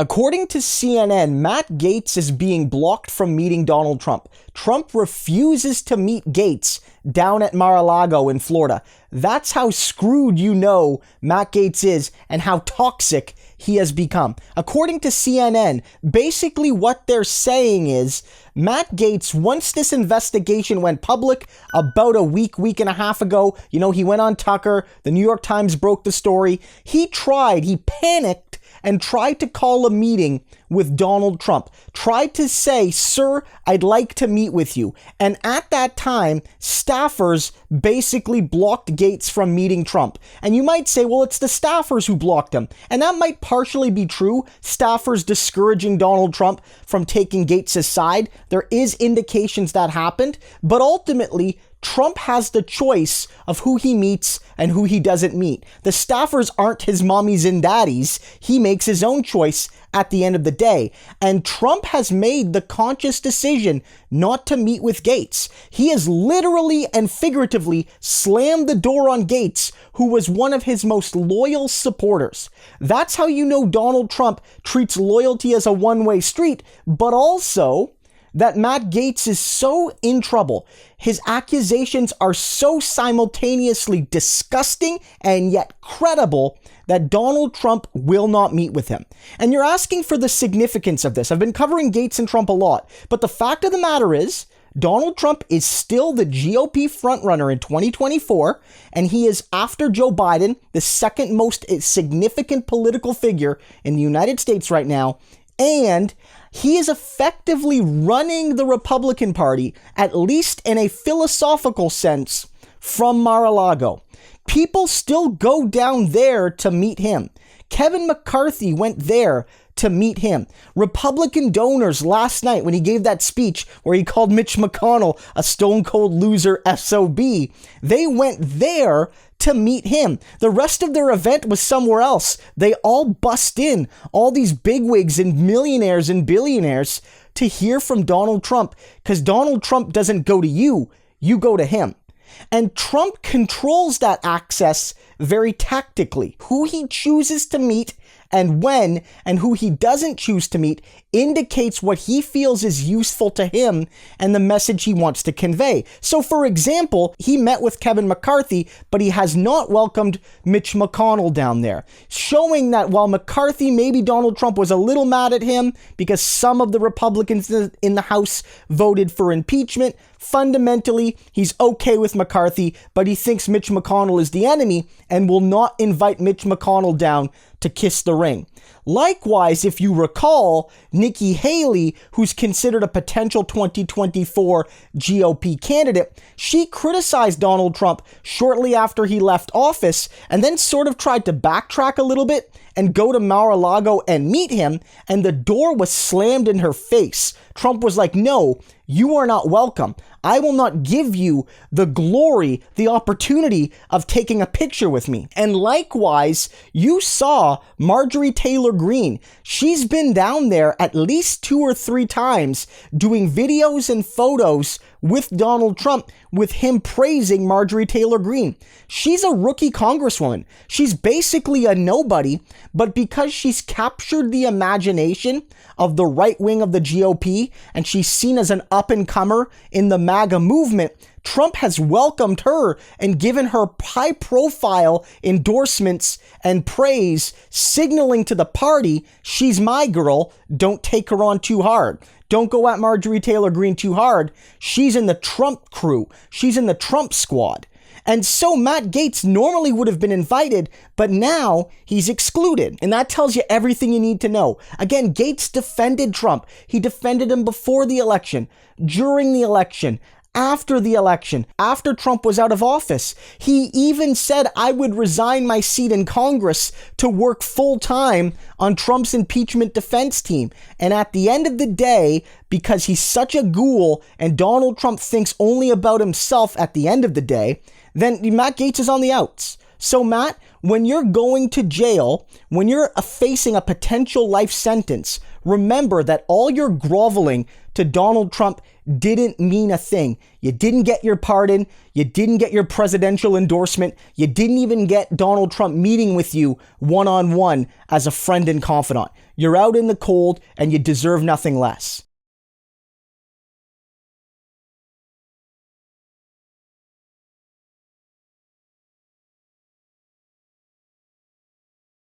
According to CNN, Matt Gaetz is being blocked from meeting Donald Trump. Trump refuses to meet Gaetz down at Mar-a-Lago in Florida. That's how screwed Matt Gaetz is and how toxic he has become. According to CNN, basically what they're saying is Matt Gaetz, once this investigation went public about a week and a half ago, he went on Tucker, the New York Times broke the story, he panicked and tried to call a meeting with Donald Trump, tried to say, "Sir, I'd like to meet with you." And at that time, staffers basically blocked Gaetz from meeting Trump. And you might say, well, it's the staffers who blocked him. And that might partially be true, staffers discouraging Donald Trump from taking Gaetz' side. There is indications that happened, but ultimately, Trump has the choice of who he meets and who he doesn't meet. The staffers aren't his mommies and daddies. He makes his own choice at the end of the day. And Trump has made the conscious decision not to meet with Gaetz. He has literally and figuratively slammed the door on Gaetz, who was one of his most loyal supporters. That's how Donald Trump treats loyalty as a one-way street, but also that Matt Gaetz is so in trouble. His accusations are so simultaneously disgusting and yet credible that Donald Trump will not meet with him. And you're asking for the significance of this. I've been covering Gaetz and Trump a lot, but the fact of the matter is, Donald Trump is still the GOP frontrunner in 2024, and he is, after Joe Biden, the second most significant political figure in the United States right now, and he is effectively running the Republican Party, at least in a philosophical sense, from Mar-a-Lago. People still go down there to meet him. Kevin McCarthy went there to meet him. Republican donors last night, when he gave that speech where he called Mitch McConnell a stone-cold loser SOB, they went there to meet him. The rest of their event was somewhere else. They all bust in, all these bigwigs and millionaires and billionaires, to hear from Donald Trump, because Donald Trump doesn't go to you, you go to him. And Trump controls that access very tactically. Who he chooses to meet and when, and who he doesn't choose to meet, indicates what he feels is useful to him and the message he wants to convey. So, for example, he met with Kevin McCarthy, but he has not welcomed Mitch McConnell down there, showing that while McCarthy, maybe Donald Trump was a little mad at him because some of the Republicans in the House voted for impeachment, fundamentally, he's okay with McCarthy, but he thinks Mitch McConnell is the enemy and will not invite Mitch McConnell down to kiss the ring. Likewise, if you recall, Nikki Haley, who's considered a potential 2024 GOP candidate, she criticized Donald Trump shortly after he left office and then sort of tried to backtrack a little bit and go to Mar-a-Lago and meet him, and the door was slammed in her face. Trump was like, "No, you are not welcome. I will not give you the glory, the opportunity of taking a picture with me." And likewise, you saw Marjorie Taylor Greene. She's been down there at least 2 or 3 times doing videos and photos with Donald Trump, with him praising Marjorie Taylor Greene. She's a rookie congresswoman. She's basically a nobody, but because she's captured the imagination of the right wing of the GOP and she's seen as an up-and-comer in the MAGA movement, Trump has welcomed her and given her high-profile endorsements and praise, signaling to the party, she's my girl, don't take her on too hard. Don't go at Marjorie Taylor Greene too hard. She's in the Trump crew. She's in the Trump squad. And so Matt Gaetz normally would have been invited, but now he's excluded. And that tells you everything you need to know. Again, Gaetz defended Trump. He defended him before the election, during the election, after the election, after Trump was out of office. He even said, "I would resign my seat in Congress to work full time on Trump's impeachment defense team." And at the end of the day, because he's such a ghoul and Donald Trump thinks only about himself at the end of the day, then Matt Gaetz is on the outs. So Matt, when you're going to jail, when you're facing a potential life sentence, remember that all your groveling to Donald Trump didn't mean a thing. You didn't get your pardon. You didn't get your presidential endorsement. You didn't even get Donald Trump meeting with you one-on-one as a friend and confidant. You're out in the cold and you deserve nothing less.